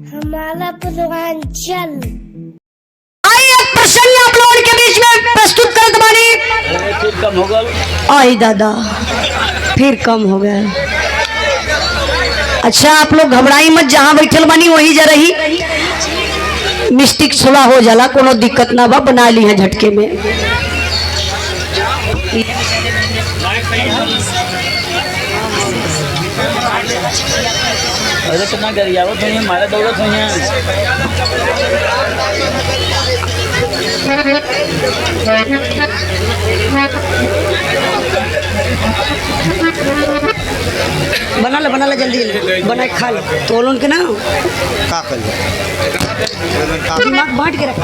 हमारा पूर्वांचल। आइए एक प्रसंग आप लोगों के बीच में प्रस्तुत करत बानी। फिर कम हो गल। आई दादा फिर कम हो गया। अच्छा आप लोग घबराई मत, जहाँ बैठल बानी वही जा रही मिस्टेक सुला हो जाला, कोनो दिक्कत ना बा, बना ली है झटके में। अरे कितना गरियावत हुई है, मारा दौड़त हुई है। बना ला जल्दी बना के खा लो। तो उनके ना का कर दिमाग बांट के रख।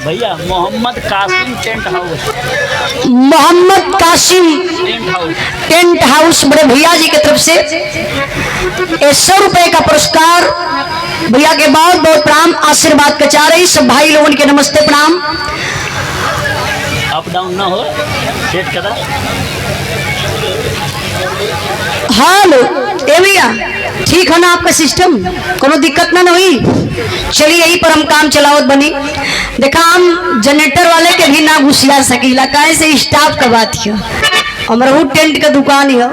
भैया Mohammad Qasim tent house, Mohammad Qasim tent house, tent house बड़े भैया जी की तरफ से 100 रुपए का पुरस्कार। भैया के बहुत बहुत प्रणाम, आशीर्वाद का चाह रही सब भाई लोगों के नमस्ते प्रणाम। अप डाउन ना हो, सेट करा। हेलो ए भैया, ठीक है ना आपका सिस्टम, कोनो दिक्कत ना हुई। चलिए यही पर हम काम चलावत बनी। देखा हम जनरेटर वाले के भी ना घुसिया सकीला, काहे से स्टाफ का बात है। हमारा टेंट का दुकान है,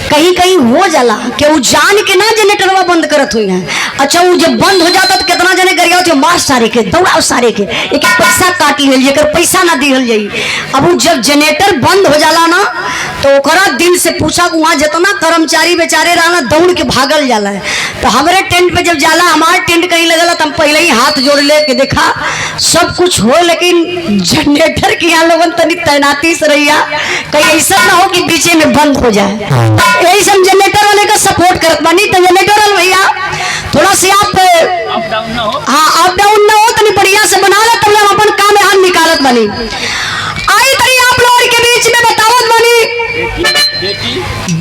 कहीं कहीं हो जाला कि वो जान के ना जनरेटरवा बंद करत हुई है। अच्छा वो जब बंद हो जाता तो कितना जने गरिया होते मार सारे के दौड़ाओ सारे के एक पैसा काट लिहल जेकर पैसा ना दिहल जाई। अब वो जब जनरेटर बंद हो जाला ना तो ओकरा दिल से पूछा वहाँ जितना कर्मचारी बेचारे रहना दौड़ के भागल जाला है। तो हमारे टेंट पे जब जाला, हमारे टेंट कहीं लगल तो हम पहले ही हाथ जोड़ ले के देखा सब कुछ हो, लेकिन जनरेटर के यहाँ लोगन तनी तैनाती से रहिया, कहीं ऐसा ना हो कि बीचे में बंद हो जाए। यही सब जनरेटर वाले का सपोर्ट करत बानी। तो जनरेटर वाले भैया थोड़ा सी आप अप डाउन ना हो। हाँ अप डाउन ना हो, तनी बढ़िया से बना ले, तब हम अपन काम यहाँ निकालत बानी। आई तरी आप लोगों के बीच में बतावत बानी, बेटी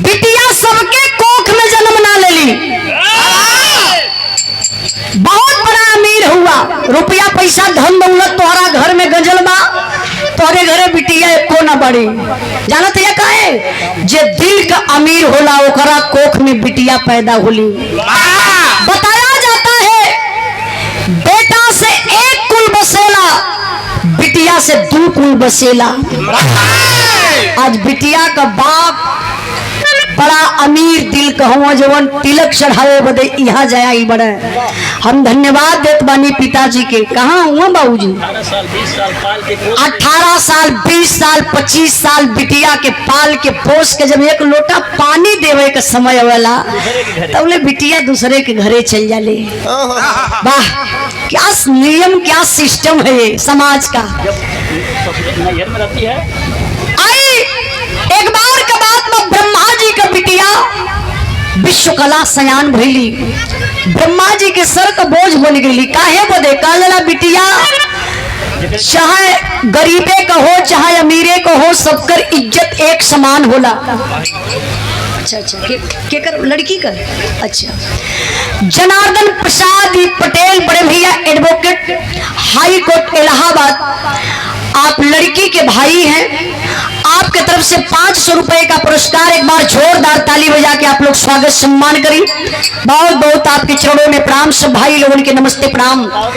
बिटिया सबके कोख में जन्म ना लेली, बहुत बड़ा अमीर हुआ, रुपया पैसा धन दौलत तोहरा घर में गजल बा, तोहरे घरे बिटिया एको ना बड़ी। जानत है काहे? जे दिल का अमीर होला ओकरा कोख में बिटिया पैदा होली। बताया जाता है बेटा से एक कुल बसेला, बिटिया से 2 कुल बसेला। आज बिटिया का बाप बड़ा अमीर दिल का हुआ, जवन तिलक चढ़ावे बदे यहाँ जाया ही बड़े। हम धन्यवाद देत बानी पिताजी के। कहाँ हुआ बाबूजी? 18 साल 20 साल पाल के 18 साल 20 साल 25 साल बिटिया के पाल के पोस के जब एक लोटा पानी देवे का समय आवेला तब ले बिटिया दूसरे के घरे चल जाले। वाह क्या नियम, क्या सिस्टम है ये समाज का। नैहर में रहती है। आई एक बार के बात में ब्रह्मा जी का बिटिया विश्व कला सयान भइली, ब्रह्मा जी के सर का बोझ बन गई। काहे बदे? काला बिटिया चाहे गरीबे का हो चाहे अमीरे का हो, सबकर इज्जत एक समान होला। अच्छा के कर लड़की का? अच्छा जनार्दन प्रसाद पटेल बड़े भैया एडवोकेट हाई कोर्ट इलाहाबाद, आप लड़की के भाई हैं, आपके तरफ से 500 रुपए का पुरस्कार। एक बार जोरदार ताली बजा के आप लोग स्वागत सम्मान करी। बहुत बहुत आपके चरणों में प्रणाम, सब भाई लोगों के नमस्ते प्रणाम। कहा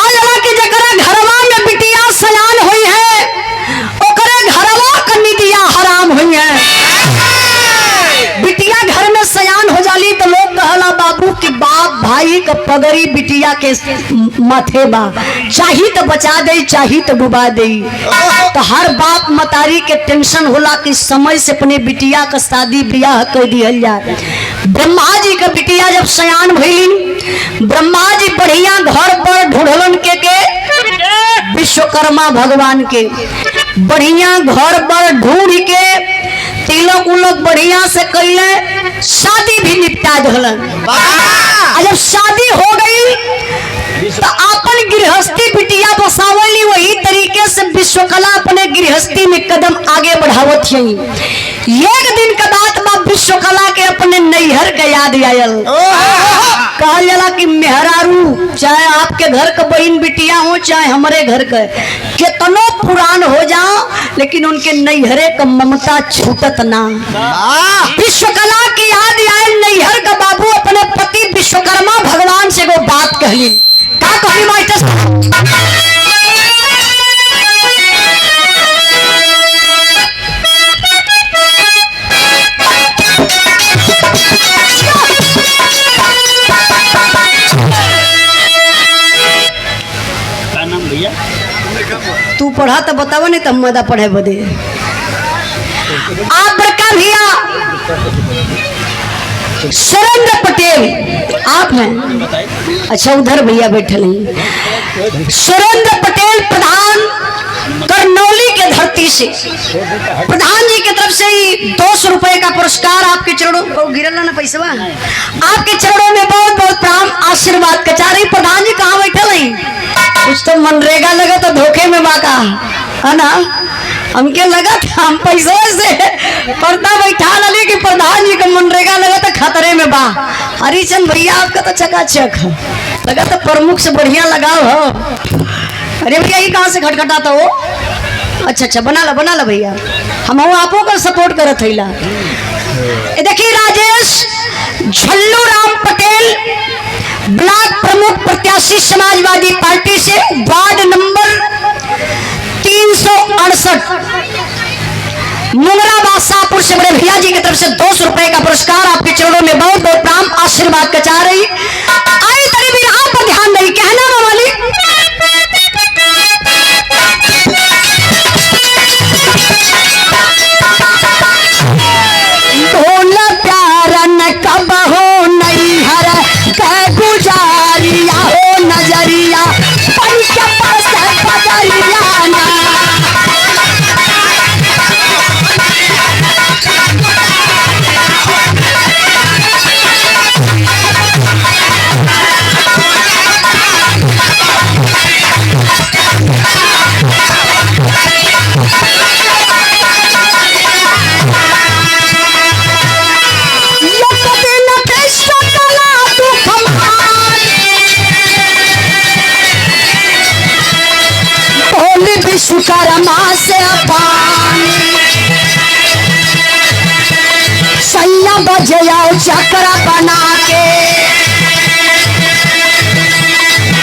जला के जकरा घरवा में बिटिया सयान हुई है ओकरे घरवा का निदिया हराम हुई है। बिटिया घर में सयान हो जाली तो लोग कहला बाबू कि बाप भाई का पगड़ी बिटिया के माथे बा, चाही तो बचा दे चाही तो डुबा दे। तो हर बाप मतारी के टेंशन होला कि समय से अपने बिटिया का शादी ब्याह कर दिया जाए। ब्रह्मा जी का बिटिया जब सयान भइली, ब्रह्मा जी बढ़िया घर पर ढूंढलन के विश्वकर्मा भगवान के बढ़िया घर पर ढूंढ के तिलक उलक बढ़िया से कैले, शादी भी निपटा दिलन। जब शादी हो गई तो अपन गृहस्थी बिटिया बसावली, वही तरीके से विश्वकला अपने गृहस्थी में कदम आगे बढ़ावत है। एक दिन का बात बा, विश्वकला के अपने नैहर का याद आयल। कहा कहल जाला कि मेहरारू चाहे आपके घर का बहन बिटिया हो चाहे हमारे घर का कितनो पुरान हो जाओ लेकिन उनके नैहरे का ममता छूटत ना। विश्वकला की याद आए नैहर का बाबू अपने पति विश्वकर्मा भगवान से वो बात कहली का कहली मास्टर क्या नाम भैया? तू पढ़ा तो बतावा नहीं तब मदा पढ़े बदे आप बड़का भैया सुरेंद्र पटेल आप हैं? बताइए। अच्छा उधर भैया बैठे नहीं। सुरेंद्र पटेल प्रधान करनौली के धरती से प्रधान जी की तरफ से ही 200 रुपए का पुरस्कार आपके चरणों गिरल ना पैसा आपके चरणों में बहुत बहुत प्रणाम आशीर्वाद कचारी। प्रधान जी कहाँ बैठे नहीं? कुछ तो मनरेगा लगा तो धोखे में बाका है ना। हमके लगा था हम पैसों से पर्दा बैठा लगे कि प्रधान जी का मनरेगा लगा तो खतरे में बा। हरिचंद भैया आपका तो चकाचक लगा तो प्रमुख से बढ़िया लगाओ हो। अरे भैया ये कहाँ से खटखटाता हो? अच्छा अच्छा बना ला भैया हम आपो का सपोर्ट करत हैला। देखिए राजेश झल्लू राम पटेल ब्लॉक प्रमुख प्रत्याशी समाजवादी पार्टी से वार्ड नंबर 368 मुंगरा बादशाहपुर से बड़े भैया जी की तरफ से 200 रुपए का पुरस्कार आपके चरणों में बहुत बहुत प्रणाम आशीर्वाद कचा रही। आई तरी भी आप पर ध्यान नहीं कहना वाली भोला प्यारा न कब हो नहीं हर कह गुजारिया हो नजरिया पंच परस बदरिया ना। विश्वकर्मा से सैया बजे आओ चक्र बना के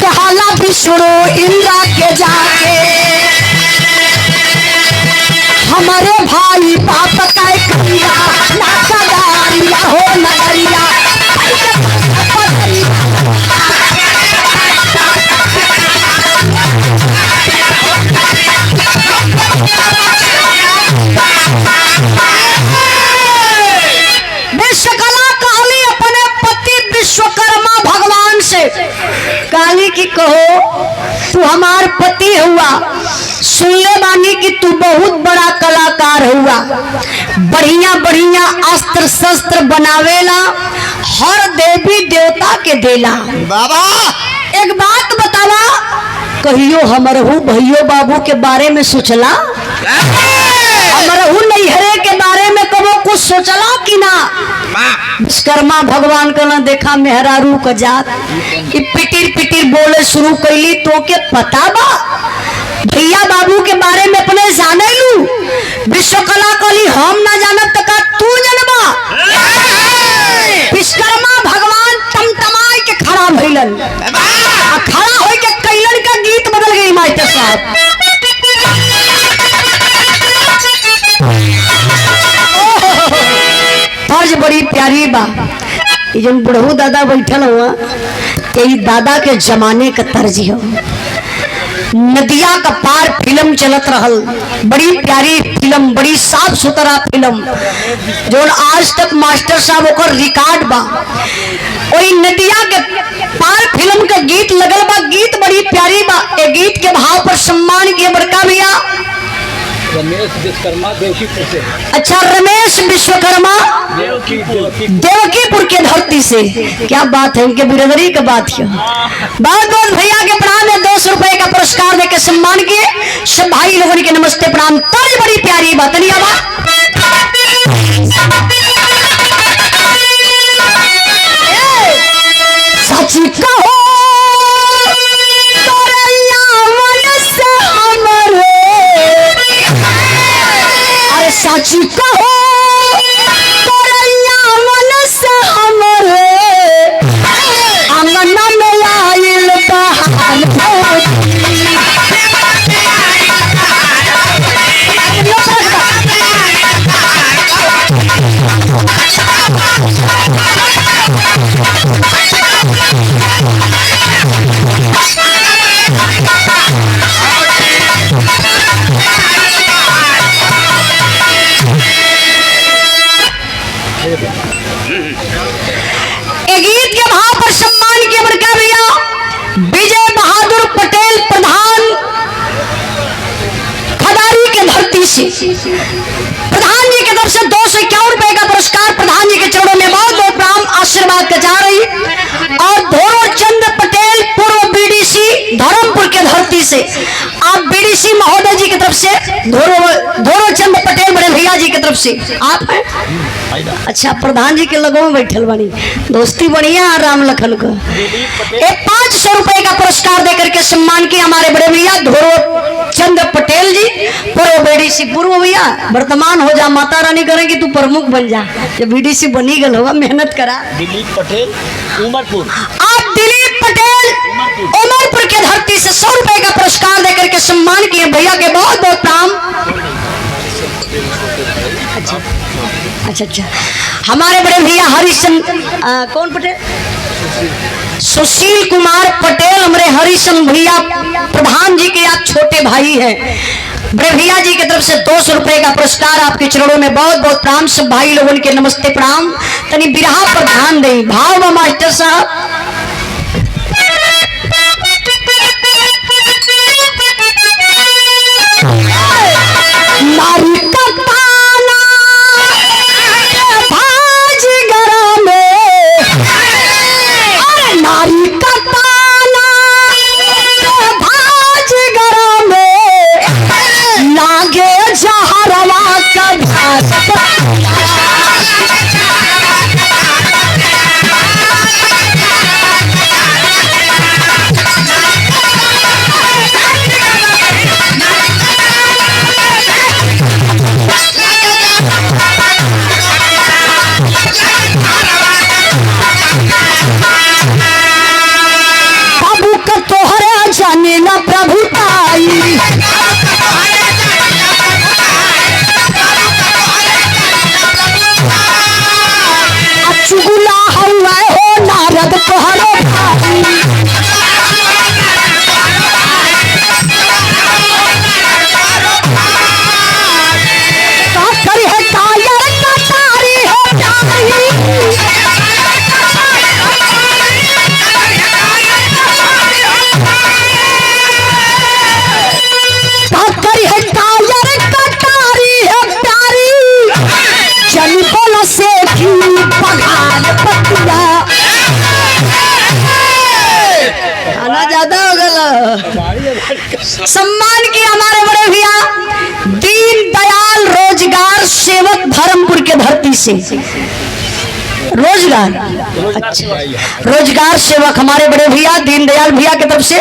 कहला विष्णु इंद्र के जाके हमारे भाई बाप का करिया नाकादारिया हो नगरिया विश्वकला काली अपने पति विश्वकर्मा भगवान से काली की कहो तू हमार पति हुआ सुनले बानी कि तू बहुत बड़ा कलाकार हुआ बढ़िया बढ़िया अस्त्र शस्त्र बनावेला हर देवी देवता के देला। बाबा एक बात बतावा कहियो हमरहू भैयो बाबू के बारे में सोचला हमरहू नैहरे के बारे में कबो कुछ सोचला कि ना? विश्वकर्मा भगवान का ना देखा मेहरारू का जात कि पिटिर पिटिर बोले शुरू कैली तो के पता बा भैया बाबू के बारे में अपने जाने लू विश्वकला कली हम ना जानब तक तू जनबा। विश्वकर्मा भगवान टमटमाई के खड़ा भइलन खड़ा होई के कैलन का गीत बदल गई मास्टर साहब। फर्ज बड़ी प्यारी बा ये जो बुढ़ऊ दादा बैठल हुआ यही दादा के जमाने का तर्ज हो। नदिया का पार फिल्म चलत रहल बड़ी प्यारी फिल्म बड़ी साफ सुथरा फिल्म जो आज तक मास्टर साहब ओकर रिकॉर्ड बा। वही नदिया के पार फिल्म का गीत लगल बा गीत बड़ी प्यारी बा। ए गीत के भाव पर सम्मान किए बड़का भैया रमेश विश्वकर्मा देवकीपुर से। अच्छा रमेश विश्वकर्मा देवकीपुर के धरती से क्या बात है उनके बिरादरी का बात है। बहुत बहुत भैया के प्रणाम है 200 रुपए का पुरस्कार देकर सम्मान किए सब भाई लोगों के नमस्ते प्रणाम। तर्ज बड़ी प्यारी बात नहीं आवा सच से आप हैं? अच्छा, प्रधान जी के लगो में बैठल बनी, दोस्ती बढ़िया राम लखन को। एक 500 रुपए का पुरस्कार देकर के सम्मान किया हमारे बड़े भैया ध्रुव चंद्र पटेल जी, पूर्व बीडीसी पूर्व भैया वर्तमान हो जा, माता रानी करेंगी तू प्रमुख बन जा, जब बीडीसी बनी गल होगा, मेहनत करा। दिलीप पटेल उमरपुर। आप दिलीप पटेल उमरपुर की धरती से 100 रुपए का पुरस्कार देकर के सम्मान किए, भैया के बहुत बहुत प्रणाम। अच्छा, हमारे बड़े भैया हरिचंद कौन पटेल, सुशील कुमार पटेल, हमारे हरिचंद भैया प्रधान जी के आप छोटे भाई हैं। बड़े भैया जी की तरफ से 200 रुपए का पुरस्कार आपके चरणों में बहुत बहुत प्रणाम। सब भाई लोगों के नमस्ते प्रणाम। तनी बिरहा पर ध्यान दें, भाव में मास्टर साहब। नारी का ताना भाज गरा में, अरे नारी का ताना भाज गरा में, लागे जहरवा का घास। बाबू का तोहरा जाने ना प्रभुताई, चुगला हुआ हो नारद तोहरे भाई। का करी है कायर का तारी हो जाई, करी है कायर कटारी है प्यारी, चल बोला से की पगार पतिया। खाना ज्यादा हो गया। सम्मान किया हमारे बड़े भैया दीन दयाल रोजगार सेवक धर्मपुर के धरती से, रोजगार, अच्छा, रोजगार सेवक हमारे बड़े भैया दीनदयाल भैया की तरफ से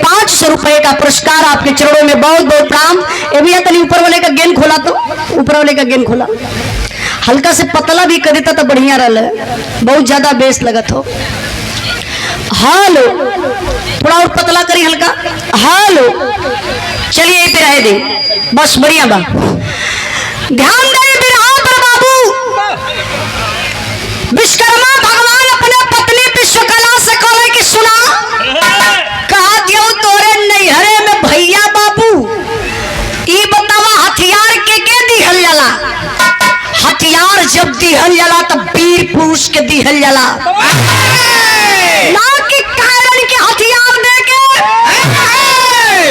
500 रुपए का पुरस्कार आपके चरणों में बहुत बहुत प्रणाम। ये भैया तनी ऊपर वाले का गेंद खोला, तो ऊपर वाले का गेंद खोला, हल्का से पतला भी कर देता तो बढ़िया रहा, बहुत ज्यादा बेस लगत हो। हालो, थोड़ा और पतला करी हल्का, हालो, चलिए यहीं पे रह दे, बस बढ़िया बा। ध्यान दे बिरहा पर बाबू, विश्वकर्मा भगवान अपने पत्नी विश्वकला से कहले कि सुना, कहा दियो तोरे नैहरे में भैया बाबू, ई बतावा हथियार के दिहल जाला, हथियार जब दिहल जाला तब वीर पुरुष के दिहल जाला, ना कि कारण के हथियार दे के,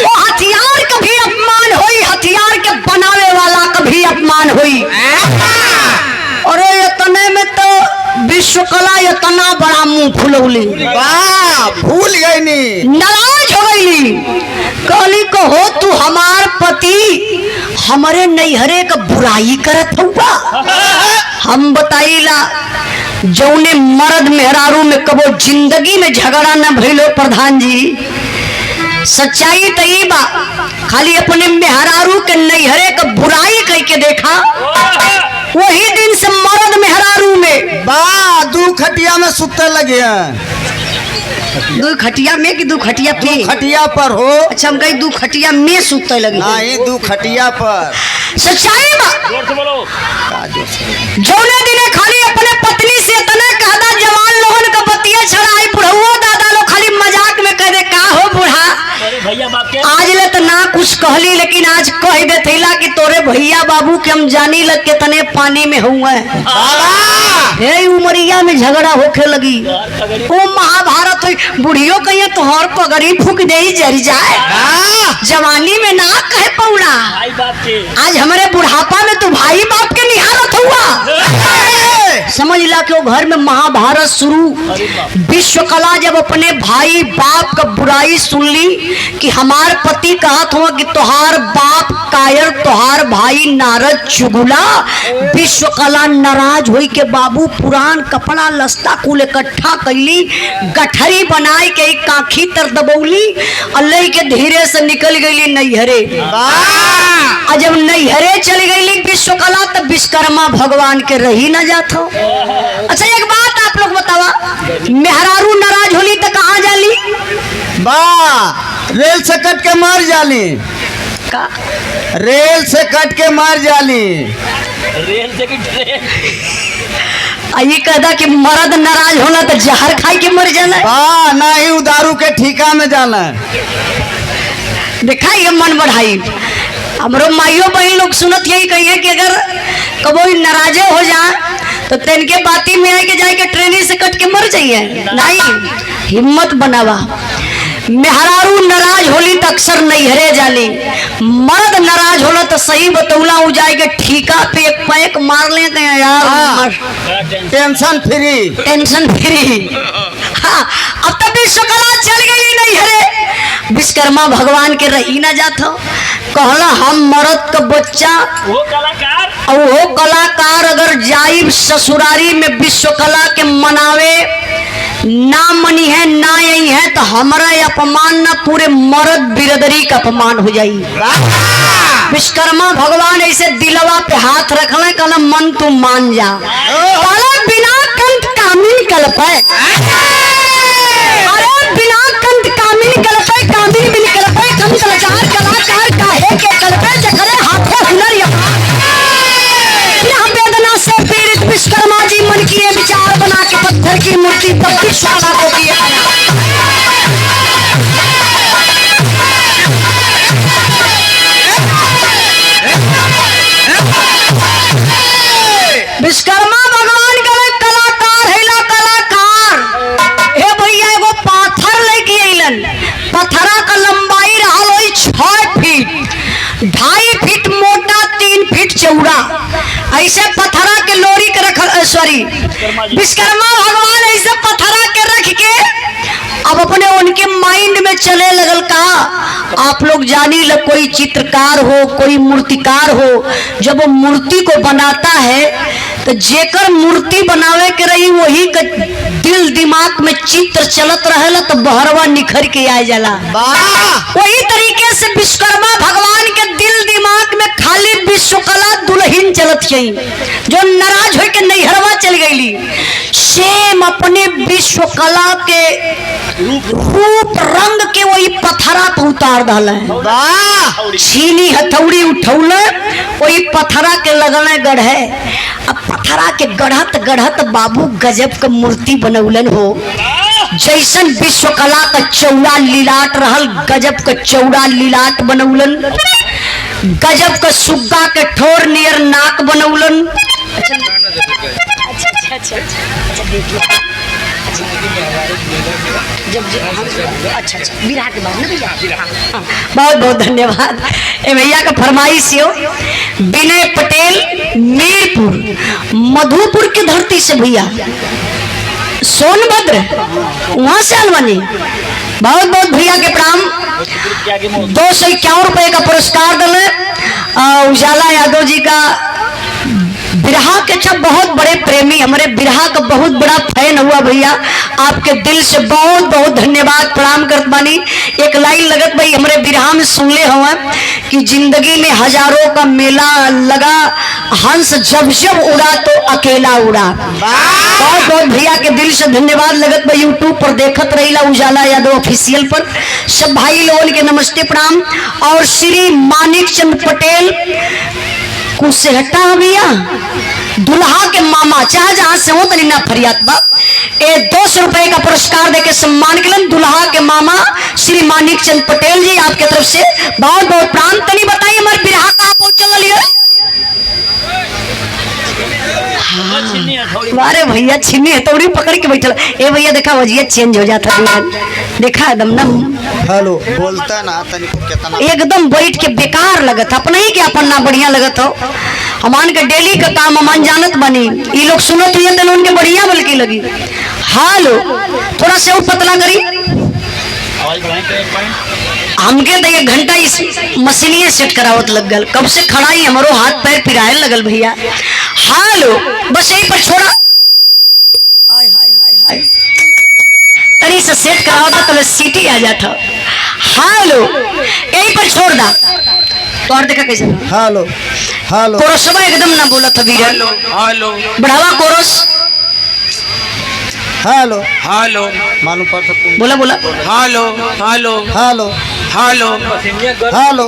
वो हथियार कभी अपमान होई, हथियार के बनावे वाला कभी अपमान होई। और इतने में तो विश्वकला इतना बड़ा मुंह फुलौली, वाह भूल गई नी, नाराज हो गई, कहली को हो तू हमार पति हमारे नैहरे का बुराई करत हुआ। हम बताइला जौने मर्द मेहरारू में कबो जिंदगी में झगड़ा न भइलो प्रधान जी, सच्चाई तो ई बा, खाली अपने मेहरारू के नैहरे का बुराई कह के देखा, वही दिन से मर्द मेहरारू में वाह दू खटिया में सुते लगे हैं। दू खटिया में कि दू खटिया पे? खटिया पर हो। अच्छा, हम कहीं दू खटिया में सुते लगी। नहीं, दू खटिया पर। सच्चाई बा, जौने दिने खाली अपने पत्नी से इतने कहदा, जवान लोगन का बतिया छड़ाई, बुढ़ऊ दादा लोग खाली मजाक में कह दे का हो बूढ़ा, भैया बाप के आज ले तो ना कुछ कहली, लेकिन आज कह दे थैला कि तोरे भैया बाबू के हम जानी लग के तने पानी में हुआ है। हे उमरिया में झगड़ा होके लगी, वो महाभारत हुई, बुढ़ियों कहिए तोहर पगड़ी फूक दे जरी जाए, जवानी में ना कहे पौड़ा, भाई बाप के आज हमारे बुढ़ापा में तो भाई बाप के निहारत हुआ। समझ ला कि वो घर में महाभारत शुरू। विश्व कला जब अपने भाई बाप का बुराई सुन ली कि हमार पति कहत हुआ कि तोहार बाप कायर, तोहार भाई नारद चुगुला, विश्व कला नाराज हुई के बाबू पुरान कपड़ा लस्ता कुल इकट्ठा कैली, गठरी बनाए के एक काखी तर दबौली, अल्लाह के धीरे से निकल गई नैहरे। और जब नैहरे चली गई विश्व कला तब विश्वकर्मा भगवान के रही न जात हो। अच्छा एक बात आप लोग बतावा, मेहरारू नाराज होली तो कहाँ जाली? रेल से कट के मार जाली, का रेल से कट के मार जाली। रेल से कि ट्रेन? ये कहता कि मर्द नाराज होला तो जहर खाई के मर जाना। ना ही उदारू के ठीका में जाना। देखा ये मन बढ़ाई। हमरो माइयों बहन लोग सुनत यही कहिए कि अगर कबो नाराजे हो जाए तो तेनके बाती में आके जाए के ट्रेनी से कट के मर जाइए। नहीं, हिम्मत बनावा। मेहरारू नाराज होली तो अक्सर नैहरे जाली, मर्द नाराज होला तो सही बतौला हो जाए के ठीका पे एक पैक मार लेते हैं यार। Tension free, tension free. हाँ, अब तक विश्वकला चल गई नैहरे, विश्वकर्मा भगवान के रही ना जात हो। कहला हम मर्द का बच्चा वो कलाकार और वो कलाकार अगर जाइब ससुरारी में विश्वकला के मनावे ना मनी है ना यही है तो हमारा अपमान ना पूरे मर्द बिरदरी का अपमान हो जाई। विश्वकर्मा भगवान ऐसे दिलवा पे हाथ रखले, कहना मन तू मान जा। कहला बिना कंठ कामिन कल्पे, अरे बिना कंठ कामिन कल्पे, कामिन बिन कल्पे, कंठ लाचार कलाकार काहे के कल्पे, जखरे हाथे हुनर यहाँ वेदना से पीड़ित विश्वकर्मा जी मन किए विचार बना के पत्थर की मूर्ति तब विश्वकर्मा को दिया। विश्वकर्मा भगवान का कलाकार है ला कलाकार। हे भैया एगो पाथर लेके अइलन, पत्थरा का लंबाई रहा 6 फीट, 2.5 फीट मोटा, 3 फीट चौड़ा। ऐसे पत्थरा के लोरी के रख विश्वकर्मा भगवान ऐसे पत्थरा के रख के अब अपने उनके माइंड में चले लगल। कहा आप लोग जानी ल कोई चित्रकार हो, कोई मूर्तिकार हो, जब वो मूर्ति को बनाता है तो जेकर मूर्ति बनावे के रही वही का दिल दिमाग में चित्र चलत रहेला तो बहरवा निखर के आ जाला। वही तरीके से विश्वकर्मा भगवान के दिल दिमाग में खाली विश्वकला दुल्हन चलत गई, जो नाराज हो के नैहरवा चल गई। सेम अपने विश्वकला के रूप रंग के वही पत्थरा पे उतार डाल है। छीनी हथौड़ी उठौल वही पत्थरा के लगल गढ़े। अब पत्थरा के गढ़त गढ़त बाबू गजब का मूर्ति बनौलन हो। जैसन विश्वकला का चौड़ा लीलाट रहल, गजब का चौड़ा लीलाट बनौलन। गजब का सुग्गा के ठोर नियर नाक बनौलन। अच्छा बिरहा के बाद ना भैया, बहुत बहुत धन्यवाद। ए भैया का फरमाइश हो, विनय पटेल मीरपुर मधुपुर की धरती से भैया, सोनभद्र वहां से अलवानी। बहुत बहुत भैया के प्रणाम। 251 रुपए का पुरस्कार दिले उजाला यादव जी का। बिरहा के अच्छा बहुत बड़े प्रेमी, हमारे बिरहा का बहुत बड़ा फैन हुआ भैया। आपके दिल से बहुत बहुत धन्यवाद प्रणाम करत बानी। एक लाइन लगत भाई हमारे बिरहा में सुनले हुआ कि जिंदगी में हजारों का मेला लगा, हंस जब जब उड़ा तो अकेला उड़ा। बहुत बहुत भैया के दिल से धन्यवाद लगत भाई। यूट्यूब पर देखत रहीला उजाला यादव ऑफिशियल पर। सब भाई लोगों के नमस्ते प्रणाम। और श्री मानिक चंद पटेल कुसेहटा भैया दुल्हा के मामा, चाहे जहां से हो तनी ना फरियाद बा, 200 रुपए का पुरस्कार देके सम्मान के दुल्हा के मामा श्री मानिक चंद पटेल जी, आपके तरफ से बहुत बहुत प्रणाम। तनी बताइए हमारे बिरहा कहाँ पहुंचल है? छिन्नी हथौड़ी अरे भैया छिन्नी हथौड़ी पकड़ के बैठल। ए भैया देखा वजिया चेंज हो जाता है, देखा एकदम ना हेलो बोलता ना तनिको कितना एकदम बैठ के बेकार लगत, अपने ही के अपन ना बढ़िया लगत हो। हमान के डेली का काम हमान जानत बनी, ये लोग सुनत हुए तो उनके बढ़िया बल्कि लगी। हालो थोड़ा से और पतला करी आवाज बढ़ाएं तो एक पॉइंट। हमके तो एक घंटा इस मशीनिए सेट करावत लग गल, कब से खड़ा ही हमारो हाथ पैर पिराए लगल भैया। हालो बस यही पर छोड़ा, हाय हाय हाय हाय तनी से सेट करावता तब सीटी आ जाता। हालो यही पर छोड़ दा तो और देखा कैसे हेलो हेलो कोरसबा एकदम ना बोला था वीर। हेलो हेलो बढ़ावा कोरस हेलो हेलो मालूम पड़ सकता बोला बोला hello hello hello hello hello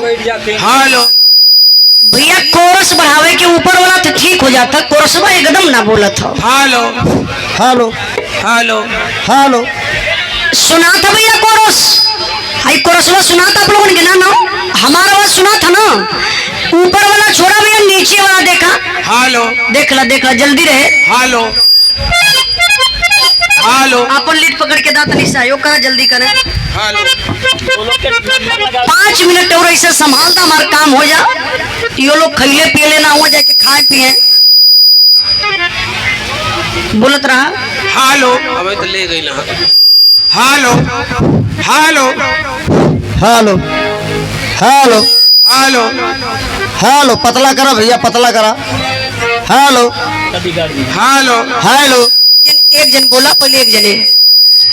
hello. भैया कोरस बढ़ावे के ऊपर वाला तो ठीक हो जाता, कोरसबा एकदम ना बोला था। हेलो हेलो हेलो हेलो सुना था भैया कोरस, आई कोरसबा सुना था आप लोगों ने ना ना हमारा आवाज सुना था ना। ऊपर वाला छोड़ा भैया, नीचे वाला देखा हेलो देख ला जल्दी रहे। हेलो हेलो अपन लीड पकड़ के दांत निशा यो करा जल्दी करे। हेलो। 5 मिनट और ऐसे संभालता हमारा काम हो जा, यो लोग खैले पिए ना हो जाके खाए पिए बोलत रहा। हेलो अबे तो ले गई ना। Hello hello hello hello hello hello पतला करा भैया पतला करा। हेलो हेलो हेलो एक जन बोला पहले, एक जने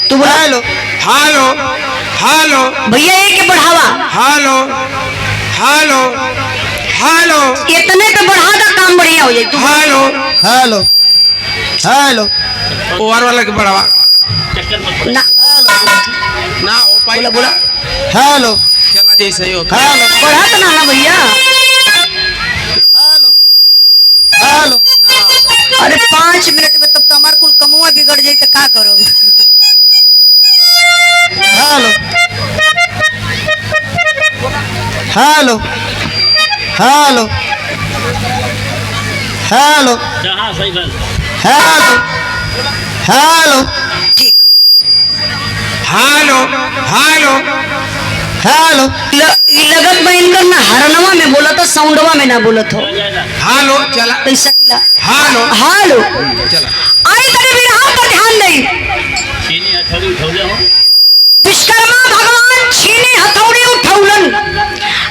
तू बोला। हेलो हेलो हेलो भैया एक के बढ़ावा, हेलो हेलो हेलो इतने पे बढ़ा दा काम बढ़िया हो जाए तू। हेलो हेलो हेलो ओवर वाला के बढ़ावा ना ना हो पाई। बोला बोला हेलो चला जैसे ही होता हेलो बढ़ा तो ना भैया। हेलो हेलो अरे 5 मिनट में तब तो हमार कुल कमुआ बिगड़ जाए तो का करोगे। हेलो हेलो हेलो हेलो हाँ सही बात। हेलो हेलो ठीक हो हेलो हेलो हेलो लगत में इनका ना हरनवा में बोला था, साउंडवा में ना बोला था। हेलो चला पैसा टिला हेलो हालो चला आई तरी बिरहा पर ध्यान दई। चीनी हथौड़ी उठौले हो विश्वकर्मा भगवान छीनी हथौड़ी उठौलन,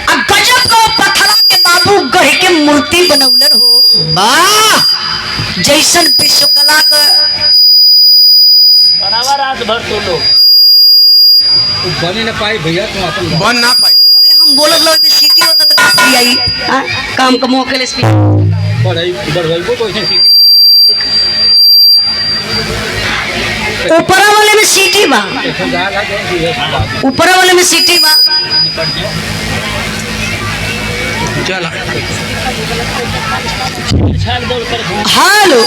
अब गजब को पत्थरा के बाबू गढ़ के मूर्ति बनौलन हो। वाह जैसन विश्वकला का बनावा रात भर तो लोग बने न पाई भैया तुम अपन बन ना पाई। अरे हम बोलत लो पे सिटी होता तो कैसे आई हां काम का मौके ले बढ़ाई बढ़ाई को ऐसे सीख ऊपर वाले में सीटी बा, समझा ला दे ऊपर वाले में सीटी बा। चला हालो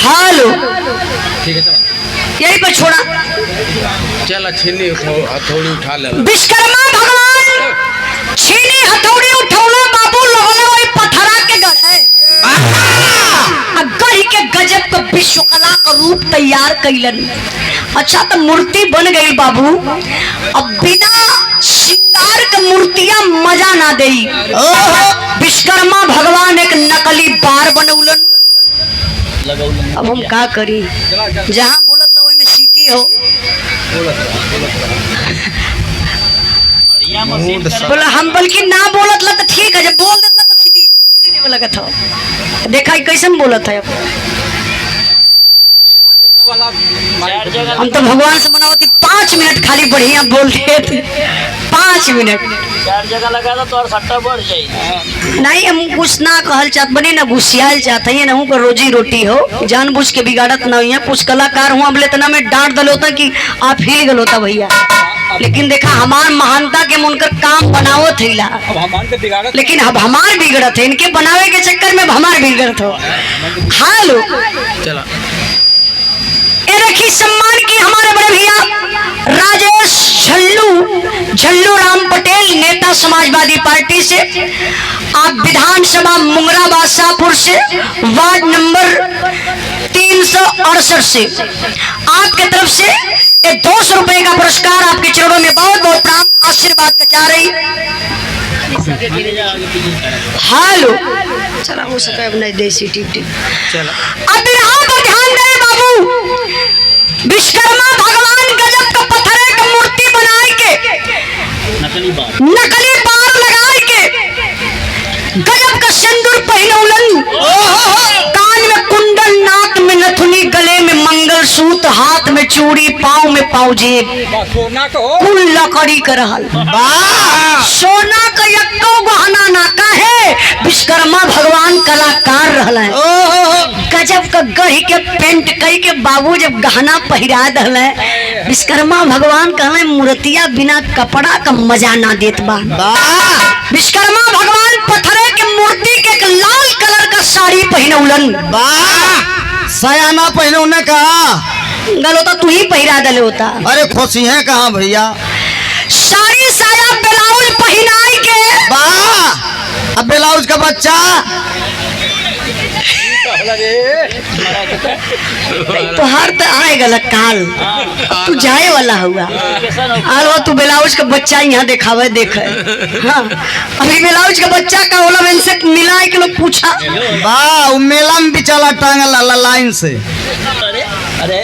हालो ठीक है चलो यही पर छोड़ा। चला छीनी हथौड़ी उठा ले। विश्वकर्मा भगवान छीनी हथौड़ी उठौला बाबू लगले वही पत्थरा के गढ़ है। गढ़ के गजब का विश्वकला का रूप तैयार कैलन। अच्छा तो मूर्ति बन गई बाबू, अब बिना श्रृंगार के मूर्तियां मजा ना देई। विश्वकर्मा भगवान एक नकली बार बनौलन। अब हम का करी, जहाँ बोलत लो वही में सीटी हो। बोला हम बल्कि ना बोलत ला तो ठीक है, जब बोल देत ला तो सीटी नहीं लगत हो। देखा कैसे बोलत है। हम तो भगवान से मनावती 5 मिनट खाली बढ़िया बोलते थे, 5 मिनट 4 जगह लगा था तो और सट्टा बढ़ जाए। नहीं हम कुछ ना कहल चाहत बने ना घुसियाल चाहते हैं ना, को रोजी रोटी हो जानबूझ के बिगाड़त ना हुई। कुछ कलाकार हुआ बोले तना में डांट दल होता कि आप हिल गल होता भैया, लेकिन देखा हमार महानता के मुनकर काम बनावो थैला, अब हमान के बिगाड़त लेकिन अब हमार बिगड़त है, इनके बनावे के चक्कर में अब हमार बिगड़त हो। हालो चला इन देखिए सम्मान की हमारे बड़े भैया राजेश झल्लू राम पटेल, नेता समाजवादी पार्टी से, आप विधानसभा मुंगरा बादशाहपुर से, वार्ड नंबर 368 से, आपके तरफ से 200 रुपए का पुरस्कार आपके चरणों में बहुत बहुत प्रणाम आशीर्वाद का चाह रही। हेलो चला हो सका अब नहीं देसी टिप चला अब यहाँ पर ध्यान दे बाबू, विश्वकर्मा भगवान गजब का पत्थर का मूर्ति बनाए के नकली बार लगाए के गजब का सिंदूर पहनौलन, कान में कुंडल, नाक में नथुनी, गले में मंगलसूत्र, हाथ में चूड़ी, पाँव में पाउजेब, सोना को कुल लकड़ी का रहल। सोना का यक्को गहना ना काहे, विश्वकर्मा भगवान कलाकार रहल है। गजब का गढ़ी के पेंट कई के बाबू जब गहना पहिरा दल है, विश्वकर्मा भगवान कहले मूर्तिया बिना कपड़ा का मजा ना देत बा। विश्वकर्मा भगवान पत्थरे के मूर्ति के एक लाल कलर का साड़ी पहनौलन। सयाना पहने उन्हें कहा गल होता तू ही पहिरा दले होता। अरे खुशी है कहाँ भैया, साड़ी साया ब्लाउज पहनाई के वाह। अब ब्लाउज का बच्चा तो हर तो आए गल काल, तू जाए वाला हुआ आलो, तू ब्लाउज का बच्चा यहाँ दिखावे देखे। हाँ अभी ब्लाउज का बच्चा का होला इनसे मिला के लोग पूछा, वाह वो मेला में बिचाला टांगल लाइन से। अरे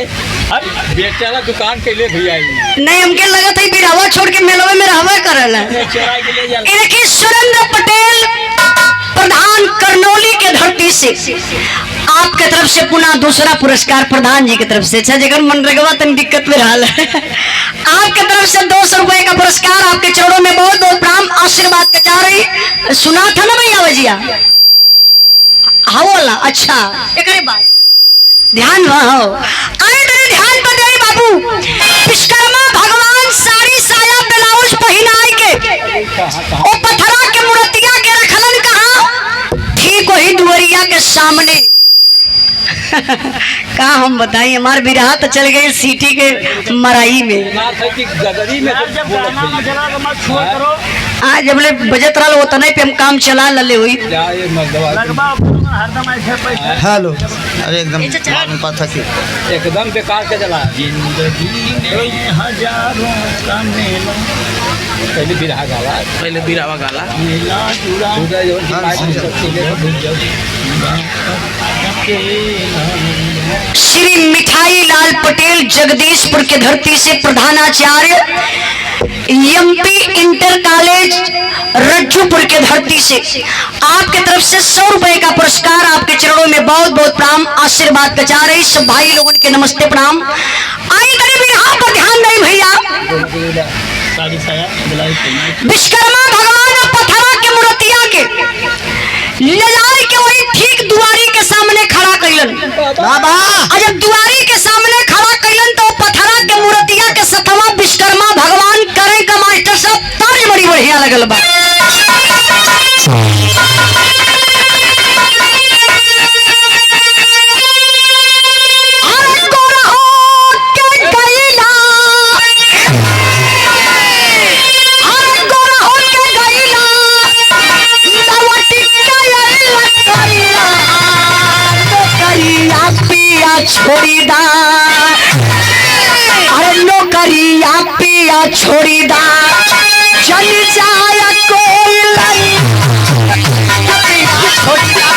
बेचारा दुकान के लिए भैया नहीं हमके लगा था बिरावा छोड़ के मेलवे में रहवा करल है। देखिए सुरेंद्र पटेल प्रधान करनौली के धरती से, आपके तरफ से पुनः दूसरा पुरस्कार प्रधान जी की तरफ से। अच्छा जगह मनरेगा तन दिक्कत में रहा है, आपके तरफ से 200 रुपए का पुरस्कार आपके चरणों में बहुत बहुत प्रणाम आशीर्वाद का चाह रही। सुना था ना भैया भजिया हाँ वाला। अच्छा एक बात ध्यान हो अरे तेरे ध्यान पर दे बाबू, विश्वकर्मा भगवान साड़ी साया ब्लाउज पहनाई के ओ पत्थरा के मूर्तिया के रखलन कहाँ, ठीक वही दुवरिया के सामने। का हम बताएं हमारे बिरहा तो चल गए सिटी के मराई में। आज जब ले बजत रहा होता नहीं पे हम काम चला लले हुई। हेलो अरे एकदम पता की एकदम बेकार के चला पहले बिरहा गाला, पहले बिरावा गाला। श्री मिठाई लाल पटेल जगदीशपुर के धरती से, प्रधानाचार्य एमपी इंटर कॉलेज रज्जूपुर के धरती से, आपके तरफ से 100 रुपए का पुरस्कार आपके चरणों में बहुत बहुत प्रणाम आशीर्वाद का चाह रही। सब भाई लोगों के नमस्ते प्रणाम। आई गरीब यहाँ पर ध्यान नहीं भैया, विश्वकर्मा भगवान पत्थरा के मूर्तिया के ले जाए के वही ठीक दुआरी के सामने खड़ा कैलन। जब दुआरी के सामने खड़ा कैलन तो पत्थरा के मूर्तिया के सतवा विश्वकर्मा भगवान करे का मास्टर साहब तारी बड़ी बढ़िया लगल बा। छोड़ी दा अरे नौकरिया पिया छोड़ी दा चल जाया कोई छोड़ी दा।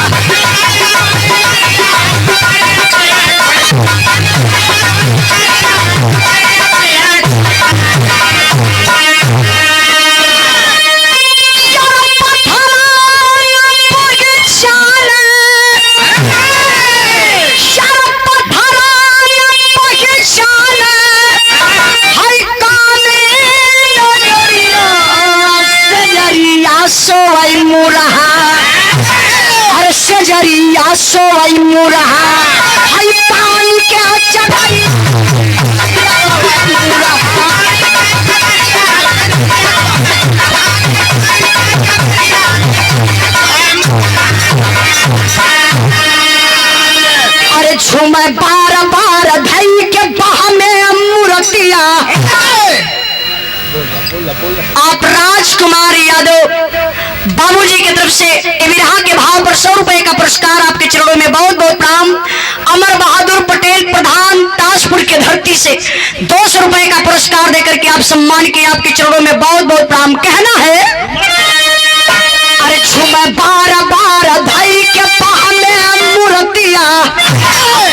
सजरिया सोई मुरहा हाय पान के चढ़ाई अरे अरे झूमे बार बार धई के बाह में मूर्तिया। आप राजकुमार यादव बाबूजी की तरफ से विरहा के भाव पर 100 रुपए का पुरस्कार आपके चरणों में बहुत बहुत प्रणाम। अमर बहादुर पटेल प्रधान ताजपुर की धरती से 200 रुपए का पुरस्कार देकर के आप सम्मान किए, आपके चरणों में बहुत बहुत प्रणाम। कहना है अरे झूमे बार बार धई के बाह में मूर्तिया,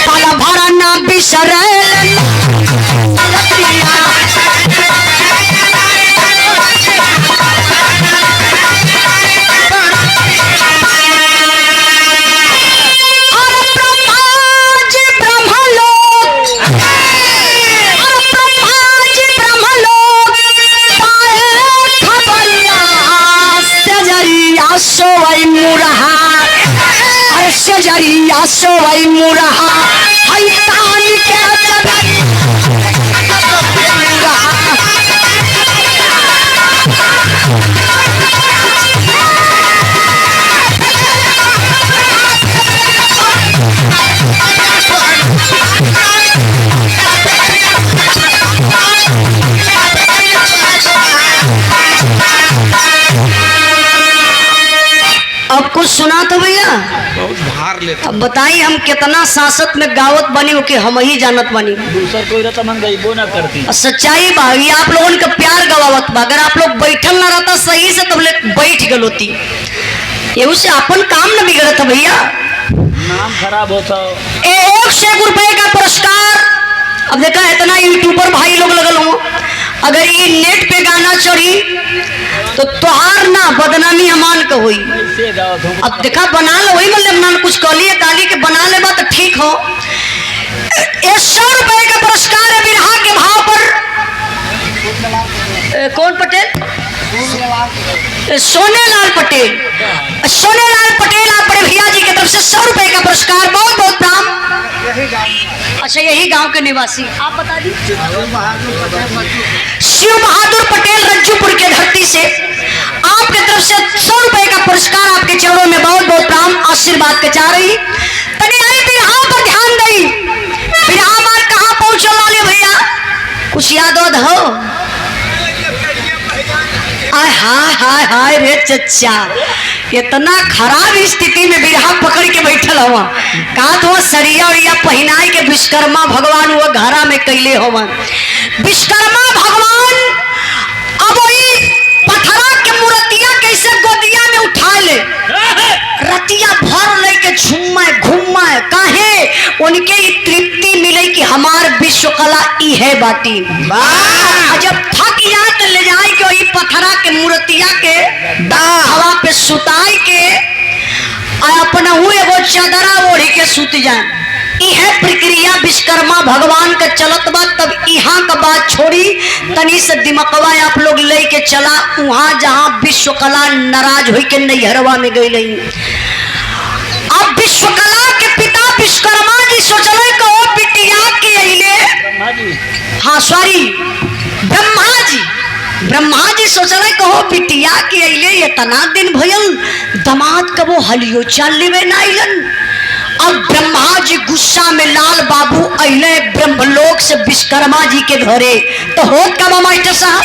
पाला भरा ना बिसरे सोवई मुरहा। अरे सजरिया सोवई मुरहा हई तान के अब कुछ सुना तो भैया बहुत भार लेता। अब बताइए हम कितना सांसद में गावत बनी हो कि हम ही जानत बनी। दूसर कोई रहता मन गईबो ना करती। और सच्चाई बा ये आप लोगों का प्यार गवावत बा। अगर आप लोग बैठल ना रहता सही से तब बैठ गल होती। ये से अपन काम न बिगड़ता भैया, नाम खराब होता। 1 रुपए का पुरस्कार। अब देखा इतना यूट्यूबर भाई लोग लगल हो, अगर ये नेट पे गाना चढ़ी तो तोहार ना बदनामी हमान के हुई। अब देखा बना लो वही मतलब ना कुछ कलिए काली के बना ले तो ठीक हो। 100 रुपए का पुरस्कार है विरहा के भाव पर। कौन पटेल? सोनेलाल पटेल। सोनेलाल पटेल आप बड़े भैया जी की तरफ से 100 रुपए का पुरस्कार, बहुत बहुत प्रणाम। अच्छा यही गांव के निवासी आप बता दीजिए। शिव बहादुर पटेल रज्जूपुर के धरती से आपके तरफ से 100 रुपए का पुरस्कार, आपके चरणों में बहुत बहुत प्रणाम आशीर्वाद के चाह रही। तनी आई बिरहा पर ध्यान दई। बिरहा मार कहाँ पहुंचल वाले भैया कुछ याद हो? हाय हाय हाय हाय रे चच्चा, इतना खराब स्थिति में बिरहा पकड़ के बैठल हुआ। कहा तो सरिया उरिया पहनाई के विश्वकर्मा भगवान वो घरा में कैले होवन। विश्वकर्मा भगवान अब वही पथरा के मूर्तिया कैसे गोदिया में उठा ले, रतिया भर लेके झुम्मा घुम्मा काहे उनके तृप्ति मिले कि हमार विश्वकला ई है बाटी। जब थक या तो ले जाए के वही पथरा के मूर्तिया के हवा पे सुताई के अपना हुए एगो चादरा ओढ़ी के सुत जाए। यह प्रक्रिया विश्वकर्मा भगवान का चलत बा। तब यहाँ का बात छोड़ी तनी से दिमकवा आप लोग ले के चला वहां जहाँ विश्वकला नाराज हुई के नैहरवा में गई नहीं। अब विश्वकला के पिता विश्वकर्मा जी सोचले को बिटिया के अइले, हाँ सॉरी ब्रह्मा जी सोचले को बिटिया के अइले इतना दिन भयल दामाद कबो हलियो चाल लेवे ना अइलन। अब ब्रह्मा जी गुस्सा में लाल बाबू अइले ब्रह्मलोक से विश्वकर्मा जी के घरे। तो होत का मास्टर साहब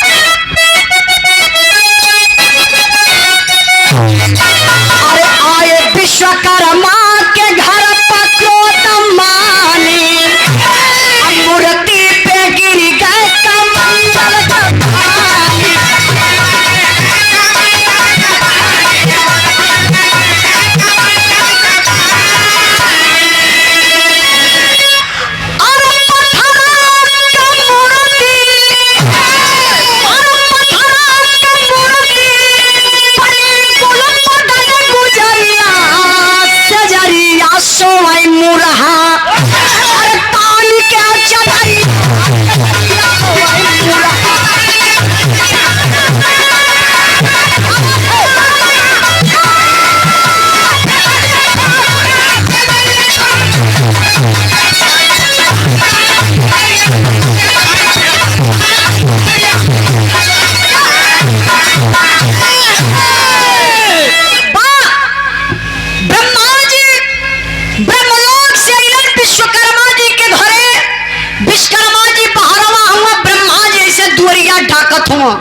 अरे आए विश्वकर्मा के घर पक्रोतमानी मूर्ति पे गिर गए कमंडल का पानी। अरे पथरा का मूर्ति, अरे ताकत हुआ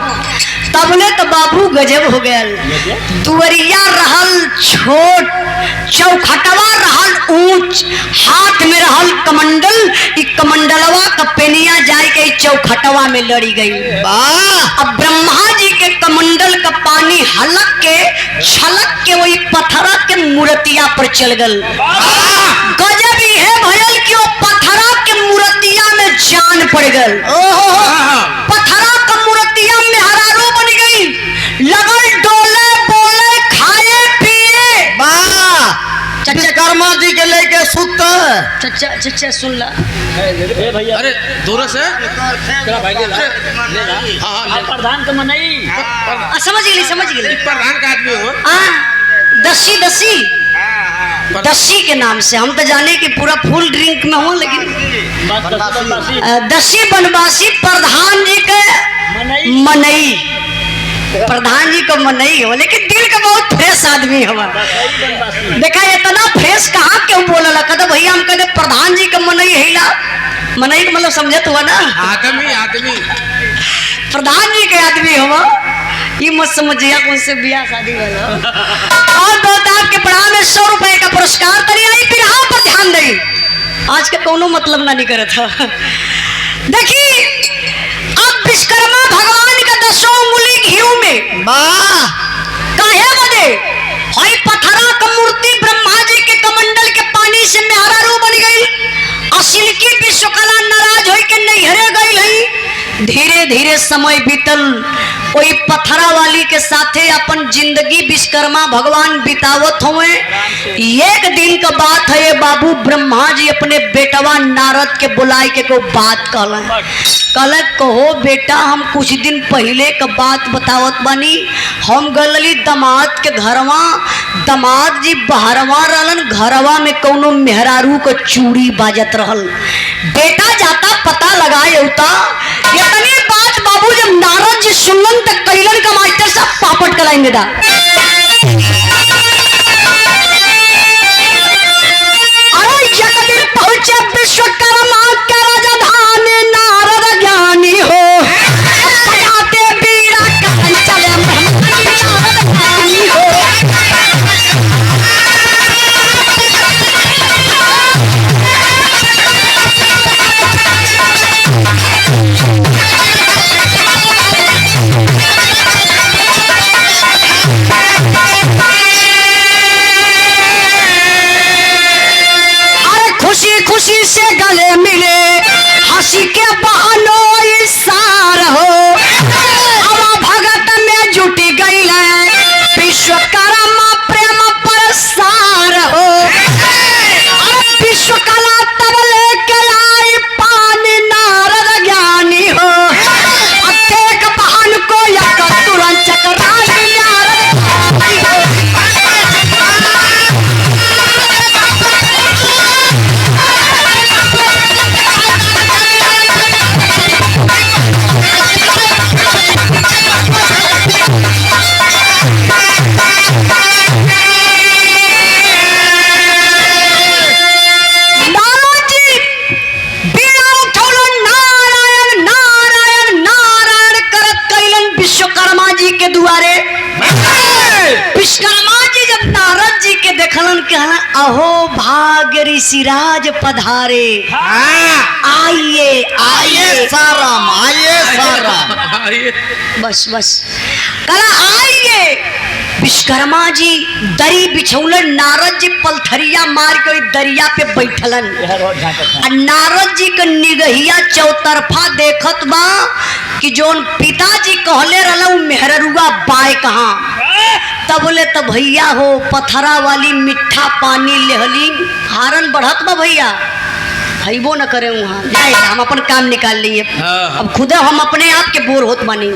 तबले तो बाबू गजब हो गया। दुवरिया रहल छोट, चौखटवा रहल ऊंच, हाथ में रहल कमंडल, कमंडलवा का पेनिया जाए के चौखटवा में लड़ी गई। अब ब्रह्मा जी के कमंडल का पानी हलक के छलक के वही पत्थरा के मूर्तिया पर चल गल। गजब ही है भयल कि वो पत्थरा के मूर्तिया में जान पड़ गल। पत्थरा का मूर्तिया में हरारो बन गई, लगल डोले बोले खाए पिए। विश्वकर्मा जी के लेके सुत। चचा चचा सुन ला। ए भैया अरे दूर से चला भाई ले ला हाँ प्रधान का मनई समझ गई समझ गई। प्रधान का आदमी हो। दसी दसी दसी के नाम से हम तो जाने कि पूरा फुल ड्रिंक में हो, लेकिन दसी बनवासी प्रधान जी के मनई, प्रधान जी को मनई हो, लेकिन दिल का बहुत फ्रेश आदमी हवा। देखा इतना फ्रेश कहाँ क्यों बोला कहते भैया हम कहते प्रधान जी का मनई हिला। मनई का मतलब समझत हुआ ना, आदमी आदमी प्रधान जी के आदमी हो। ये मत समझिया कौन से बियाह शादी वाला। और बहुत आपके पढ़ा में 100 रुपए का पुरस्कार तरी आई, फिर हाँ पर ध्यान दई। आज का कोनो मतलब ना नहीं करे था। देखिए अब विश्वकर्मा भगवान का 10 उंगली घीव में काहे बदे हई पत्थरा का मूर्ति ब्रह्मा जी के कमंडल के पानी से मेहरा रू बन गई। असिल की विश्वकला नाराज होई के नहीं हरे गई है। धीरे धीरे समय बीतल, वही पत्थरा वाली के साथे अपन जिंदगी विश्वकर्मा भगवान बितावत हुए। एक दिन का बात है, बाबू ब्रह्मा जी अपने बेटवा नारद के बुलाए के को बात कहल कहो बेटा हम कुछ दिन पहले का बात बतावत बानी। हम गलली दामाद के घरवा, दामाद जी बहरवा रहलन, घरवा में कौनो मेहरारू को चूड़ी बाजत रहल। बेटा जाता पता लगाए उता इतनी बात बाबू जब नारद जी सुनलन तक कैलन का मास्टर साहब पापड़ कलाएंगे दा। अरे एक दिन पहुंचे विश्वकर्मा के राजधानी, नारद ज्ञानी हो बजाते बीड़ा कहन चले नारद ज्ञानी हो। खुशी से गले मिले, हंसी के बहानों इशार हो। अब भगत में जुटी गई है विश्वकर्मा प्रेम प्रसार हो। विश्वकला तब लेके आई पानी, नारद ज्ञानी हो। एक बहन को यक तुरंत चकराई, नारद ज्ञानी हो। विश्वकर्मा जी जब नारद जी के देखलन कहला अहो भाग्य ऋषिराज पधारे। आइए आइए साराम, आइए साराम। बस बस कहला आइए। विश्वकर्मा जी दरी बिछौलन, नारद जी पलथरिया मार के दरिया पे बैठलन। नारद जी के निगहिया चौतरफा देखत बा कि जोन पिताजी कहले रहला मेहररुआ बाय कहाँ। तब बोले तो भैया हो पथरा वाली मीठा पानी लेहली, हारन बढ़त बा भैया हईबो न करे वहाँ जाए, हम अपन काम निकाल लिए। अब खुद हम अपने आप के बोर होत बानी,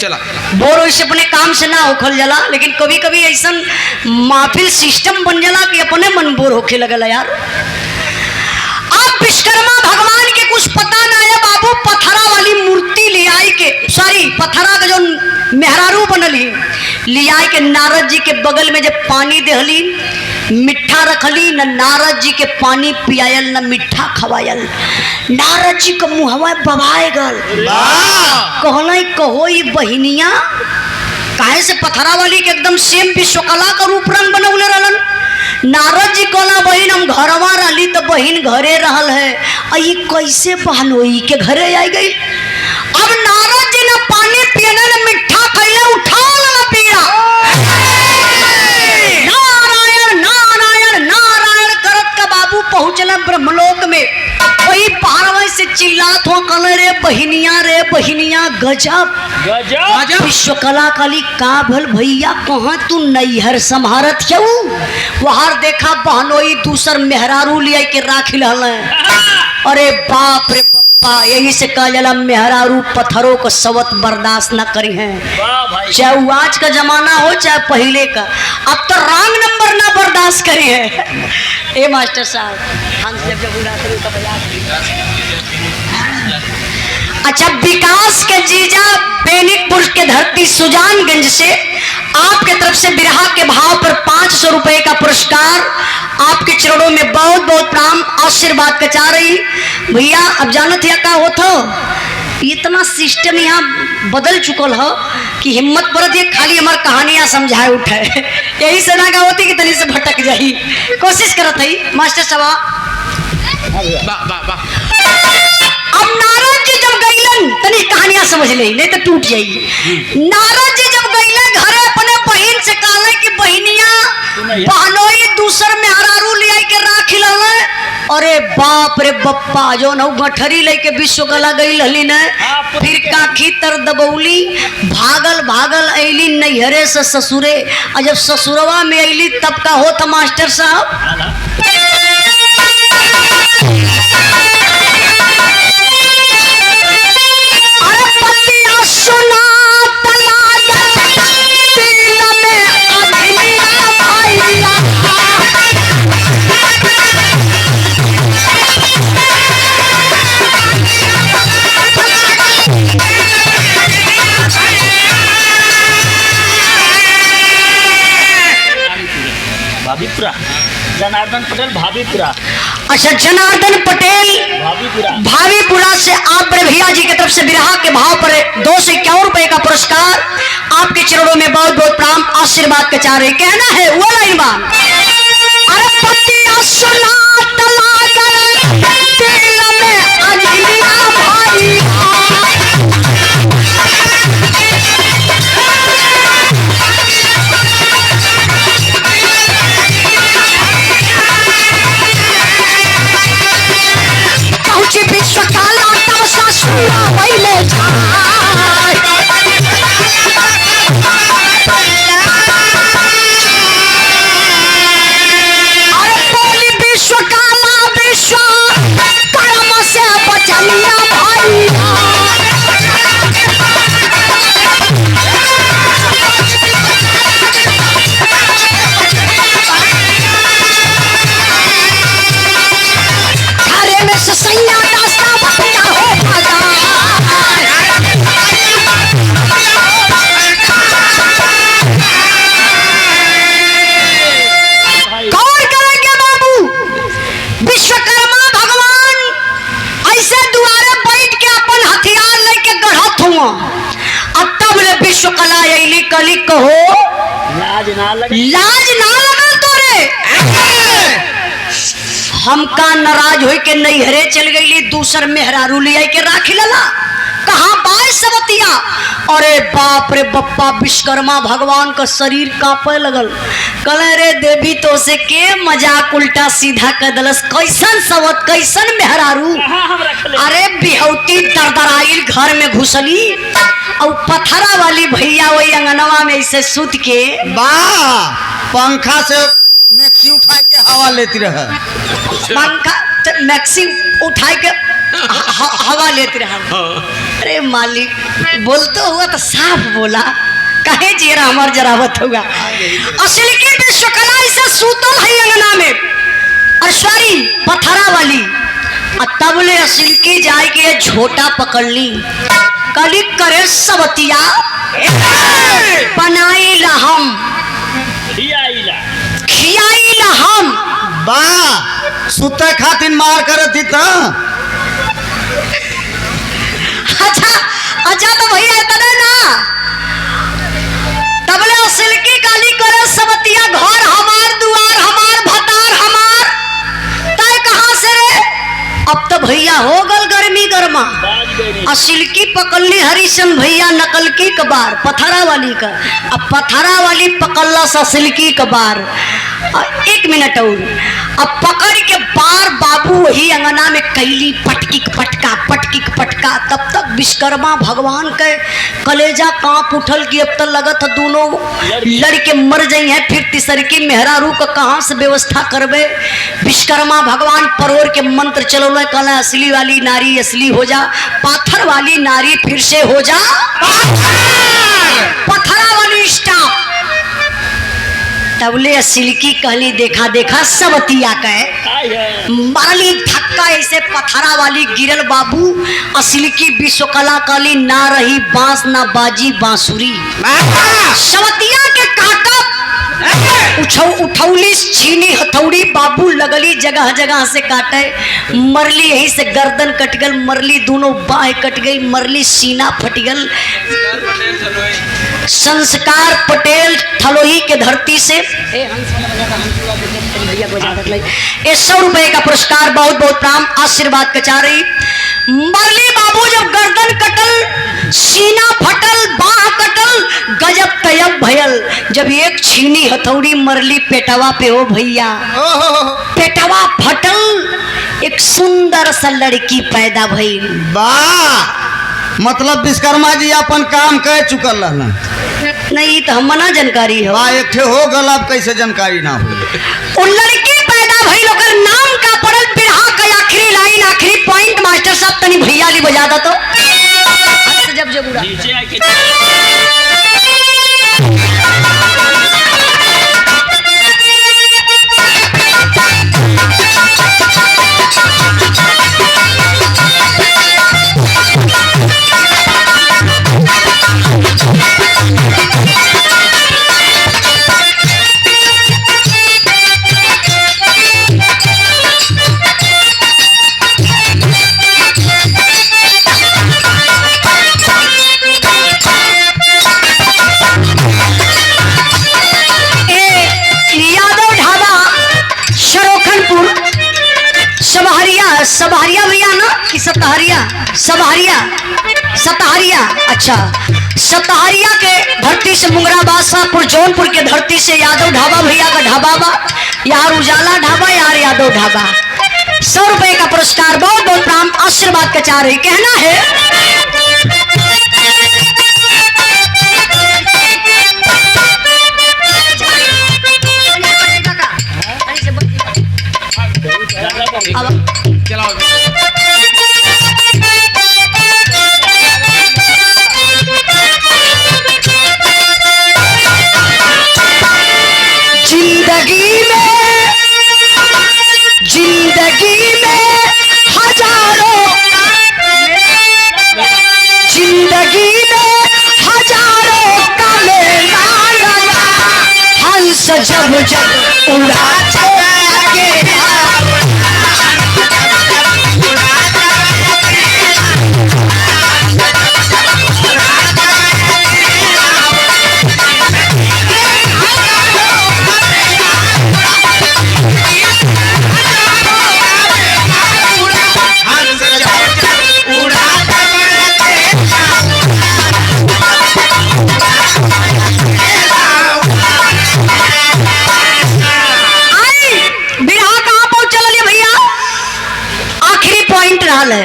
चला बोर वैसे अपने काम से ना होखल जाला, लेकिन कभी कभी ऐसा माफिल सिस्टम बन जाला कि अपने मन बोर होके लगल यार। अब विश्वकर्मा भगवान के कुछ पता ना है बाबू, पथरा वाली मूर्ति ले आई के, सॉरी पथरा का जो मेहरारू बनली ले आई के नारद जी के बगल में जब पानी देहली मिठा रखली न नारद जी के पानी पियायल न मिठा खवायल। नारद जी के मुहवा बबाए गल, कहल कहो ये बहिनिया काहे से पथरा वाली के एकदम सेम विश्वकला का रूप रंग बनौले रहलन। नारद जी कहला बहिन हम घरवा रहली तो बहिन घरे रहल है, आई कैसे बहनोई के घरे आई गई। अब नारद जी ने पानी पियने न मिठा खैले उठा लगा पीड़ा। नारायण नारायण नारायण करत का बाबू पहुंचला ब्रह्मलोक में। वही पारवा से चिल्लात हो कल रे बहिनिया गजब गजब विश्वकला काली का भल भैया कहाँ तू नैहर संभारत क्यों। वहां देखा बहनोई दूसर मेहरारू लिया के राखी रहल। अरे बाप रे बप्पा, यही से कहा जाला मेहरारू पत्थरों को सवत बर्दाश्त न करी है। चाहे वो आज का जमाना हो चाहे पहले का, अब तो रॉन्ग नंबर ना बर्दाश्त करी है। ए मास्टर साहब अच्छा, विकास के जीजा बेनिकपुर के धरती सुजानगंज से आपके तरफ से बिरहा के भाव पर 500 रुपए का पुरस्कार आपके चरणों में बहुत बहुत प्रणाम आशीर्वाद का चाह रही भैया। अब जानत या का होता इतना सिस्टम यहाँ बदल चुकल हो कि हिम्मत पड़त ये खाली हमार कहानियां समझाए उठे। यही से ना का होती कि तनी से भटक जाई, कोशिश करत है मास्टर साहब। अब नारद जी जब गईलन तनी कहानियां समझ ले, नहीं तो टूट जाएगी। नारद जी जब गईलन घरे अपने बहन से कहले कि बहनिया बहनोई दूसर में हरारू ले आई के राखी लले। अरे बाप रे बप्पा, जो न गठरी लेके विश्वकला गई हली न, फिर काखी तर दबौली भागल ऐली नैहरे से ससुरे। और जब ससुरवा में ऐली तब का होता मास्टर साहब। जनार्दन पटेल भाभीपुरा। अच्छा, जनार्दन पटेल भाभीपुरा से आप बड़े भैया जी की तरफ से बिरहा के भाव पर 251 रुपए का पुरस्कार आपके चरणों में बहुत बहुत प्रणाम आशीर्वाद के चाह रहे। कहना है वो लाइन बात, अरे पतिया सुना तला गए दिल में अजलिया भाई। विश्वकला तब ससुरा पहले अरे बोली विश्वकला विश्व कर्म से बचलिया भाई। घरे में से सैया विश्वकला अली कली कहो लाज ना लगल तोरे। हमका नाराज होई के नैहरे चल गई दूसर मेहरारू लिया के राखी लला। कहाँ बाय सबतिया। अरे बाप रे बप्पा, विश्वकर्मा भगवान का शरीर कांपे लगल। कले रे देवी तो से के मजाक उल्टा सीधा कर दलस, कैसन सवत कैसन मेहरारू। अरे बिहौती दरदराइल घर में घुसली और पथरा वाली भैया वही अंगनवा में ऐसे सूत के पंखा से मैक्सी उठा के हवा लेती रहे। पंखा मैक्सी उठा के हवा लेती रहा। अरे मालिक बोलते हुआ तो साफ बोला, कहे चेहरा हमार जरावत होगा। असल की विश्वकला इसे सूतल है अंगना में, अश्वारी पथरा वाली। तब ले असल की जाए के झोटा पकड़ ली, कली करे सबतिया बनाई ला हम खियाई ला हम। बा सुते खातिर मार करती त अच्छा अच्छा तो भैया इतना ना तबले सिल्की काली करे सबतिया घर हमार दुआर हमार भतार हमार तय कहाँ से रे? अब तो भैया हो गल गर्मी गर्मा और सिल्की पकड़ली हरिशन भैया नकल की कबार पथरा वाली का अब पथरा वाली पकड़ला सा सिल्की कबार। एक मिनट और अब पकड़ के बार बाबू वही अंगना में कैली पटकी पटका तब तक विश्वकर्मा भगवान के कलेजा कांप उठल कि अब तक लगत दोनों लड़के मर जाई हैं फिर तीसरकी मेहरारू का कहाँ से व्यवस्था करबे। विश्वकर्मा भगवान परोर के मंत्र चलो कहला असली वाली नारी असली हो जा पाथर वाली नारी फिर से हो जा पथरा वाली स्टाफ। तबले सिल्की कहली देखा देखा सबतिया कहे मारली धक्का ऐसे पथरा वाली गिरल बाबू सिल्की विश्वकला कहली ना रही बांस ना बाजी बांसुरी सबतिया के काटब उठौली छीनी हथौड़ी बाबू लगली जगह जगह से काटे मरली यही से गर्दन कट गल मरली दोनों बाह कट गई मरली सीना फट गल। संस्कार पटेल थलोही के धरती से 100 रुपए का पुरस्कार बहुत बहुत प्रणाम आशीर्वाद कचारी। मरली बाबू जब गर्दन कटल सीना फटल बाह कटल गजब तयब भयल जब एक छीनी हथौड़ी मरली पेटवा पे हो भैया पेटवा फटल एक सुंदर सा लड़की पैदा भइल। वाह मतलब विश्वकर्मा जी अपन काम कर चुकल रहना नहीं तो हम मना जानकारी है। वाह एक ठे हो गल अब कैसे जानकारी ना हो। वो लड़की पैदा भइल ओकर नाम का पड़ल बिरहा का आखिरी लाइन आखिरी पॉइंट मास्टर साहब तनी भैया ली बजा दो तो जब जबूरा सबहरिया भैया ना कि सतहरिया सतहरिया अच्छा सतहरिया के धरती से मुंगराबाद शाहपुर जौनपुर के धरती से यादव ढाबा भैया का ढाबा बा यार उजाला ढाबा यार यादव ढाबा 100 रुपए का पुरस्कार बहुत बहुत प्रणाम आशीर्वाद का चाह रही कहना है। जिंदगी में हजारों का मेला लगा हंस जब जब उड़ाते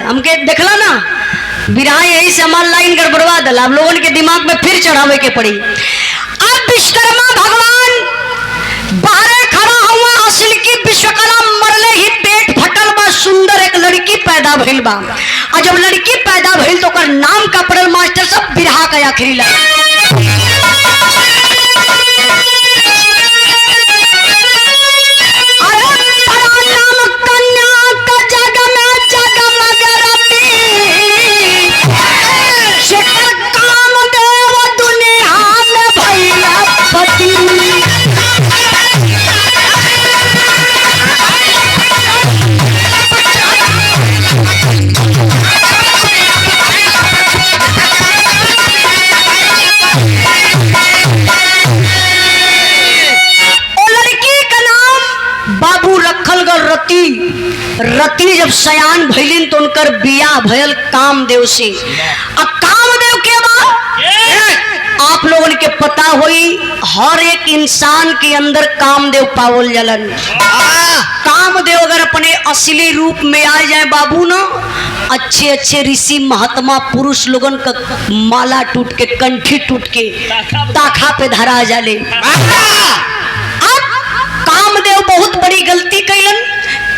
हमके देखला ना बिरहा यही से हमार लाइन गड़बड़वा दल आप लोगों के दिमाग में फिर चढ़ावे के पड़ी। अब विश्वकर्मा भगवान बाहर खड़ा हुआ असल की विश्वकला मरले ही पेट फटल बा सुंदर एक लड़की पैदा भइल बा और जब लड़की पैदा भइल तो ओकर नाम का पड़ल मास्टर सब बिरहा का आखिरी लाइन रति जब सयान भइलिन तो उनकर बियाह भयल कामदेव से। आ कामदेव के बाद आप लोगन के पता होई हर एक इंसान के अंदर कामदेव पावल जलन। कामदेव अगर अपने असली रूप में आ जाए बाबू ना, अच्छे अच्छे ऋषि महात्मा पुरुष लोगन का माला टूट के कंठी टूट के ताखा पे धरा जाले। अब कामदेव बहुत बड़ी गलती कैलन।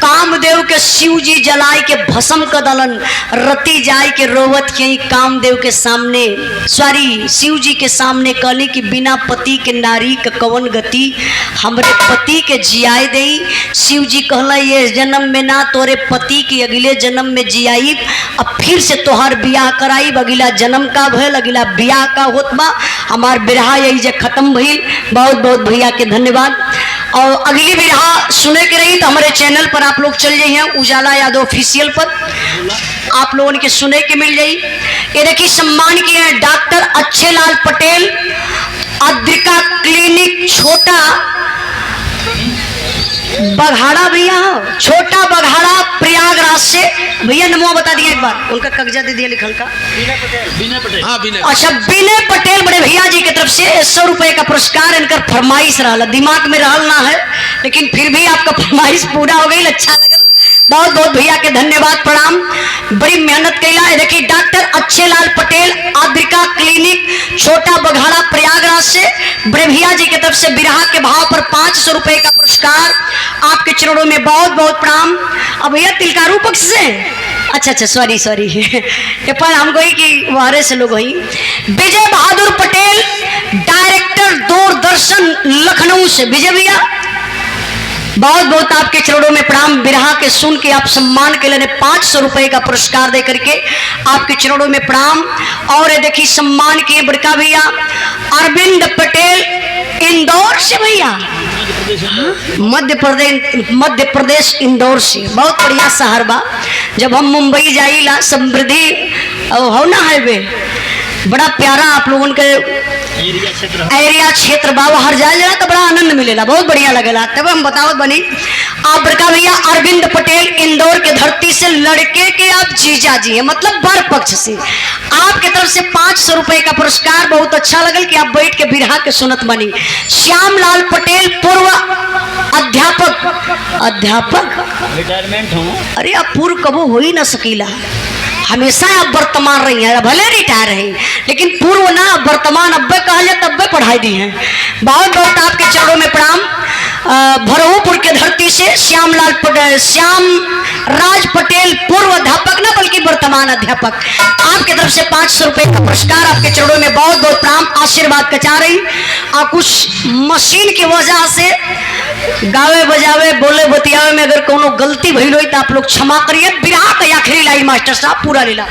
कामदेव के शिव जी जलाए के भस्म कर दलन। रति जाय के रोवत यही कामदेव के सामने सॉरी शिव जी के सामने कहली कि बिना पति के नारी का कवन गति, हमरे पति के जियाए दई। शिव जी कहला ये जन्म में ना तोरे पति के अगले जन्म में जियाई, अब फिर से तोहार बियाह कराई। अगला जन्म का भयल, अगला बियाह का होत बा। हमार बिरहा यही जे खत्म भइल। बहुत बहुत भैया के धन्यवाद। और अगली बिरहा सुने के रही तो हमारे चैनल पर आप लोग चल जाइए, उजाला यादव ऑफिशियल पर आप लोगों के सुने के मिल जाई। ये देखिए सम्मान किए हैं डॉक्टर अच्छे लाल पटेल, अद्रिका क्लिनिक छोटा बघाड़ा भैया, छोटा बघाड़ा प्रयागराज से। भैया नमो बता दिए एक बार, उनका कागजा दे दिया लिखल का। हाँ विनय। अच्छा विनय पटेल बड़े भैया जी की तरफ से 100 रुपए का पुरस्कार इनकर फरमाइश रहा, दिमाग में रहल ना है लेकिन फिर भी आपका फरमाइश पूरा हो गई, अच्छा लगल। बहुत बहुत भैया के धन्यवाद प्रणाम, बड़ी मेहनत कैला। देखिए डॉक्टर अच्छे लाल पटेल, आद्रिका क्लिनिक छोटा बघाड़ा प्रयागराज से बड़े भैया जी की तरफ से बिरहा के भाव पर 500 रुपए का पुरस्कार आपके चरणों में बहुत बहुत प्रणाम। अब भैया तिलकारू पक्ष से, अच्छा सॉरी ये पर हम गई कि वारे से लोग वही। विजय बहादुर पटेल डायरेक्टर दूरदर्शन लखनऊ से, विजय भैया बहुत बहुत आपके चरणों में प्रणाम। बिरहा के सुन के आप सम्मान के लिए 500 रुपए का पुरस्कार दे करके आपके चरणों में प्रणाम। और देखिए सम्मान किए बड़का भैया अरविंद पटेल इंदौर से, भैया मध्य प्रदेश इंदौर से, बहुत बढ़िया शहर बा। जब हम मुंबई जाइला समृद्धि हो ना हाईवे, बड़ा प्यारा आप लोगों के एरिया क्षेत्र बा, हर जाए तो बड़ा आनंद मिलेला, बहुत बढ़िया लगेला। तब हम बतावत बनी आप बड़का भैया अरविंद पटेल इंदौर के धरती से, लड़के के आप जीजा जी हैं, मतलब बर पक्ष से आपके तरफ से 500 रुपए का पुरस्कार। बहुत अच्छा लगल कि आप बैठ के बिरहा के सुनत बनी। श्यामलाल पटेल पूर्व अध्यापक रिटायरमेंट हो, अरे आप पूर्व कबो हो ही ना सकीला, हमेशा आप वर्तमान रही हैं, भले रिटायर रही लेकिन पूर्व ना वर्तमान अब्बे कहा जाए तब्बे पढ़ाई दी हैं। बहुत बहुत आपके चरणों में प्रणाम। भरहूपुर के धरती से श्याम राज पटेल पूर्व अध्यापक ना बल्कि वर्तमान अध्यापक, आपके तरफ से 500 रुपए का पुरस्कार आपके चरणों में बहुत बहुत प्रणाम। आशीर्वाद कचा रही और कुछ मशीन की वजह से गावे बजावे बोले बतियावे में अगर कोनो गलती भइल होई तो आप लोग क्षमा करिए। बिरहा का आखिरी लाइन मास्टर साहब पूरा लीला।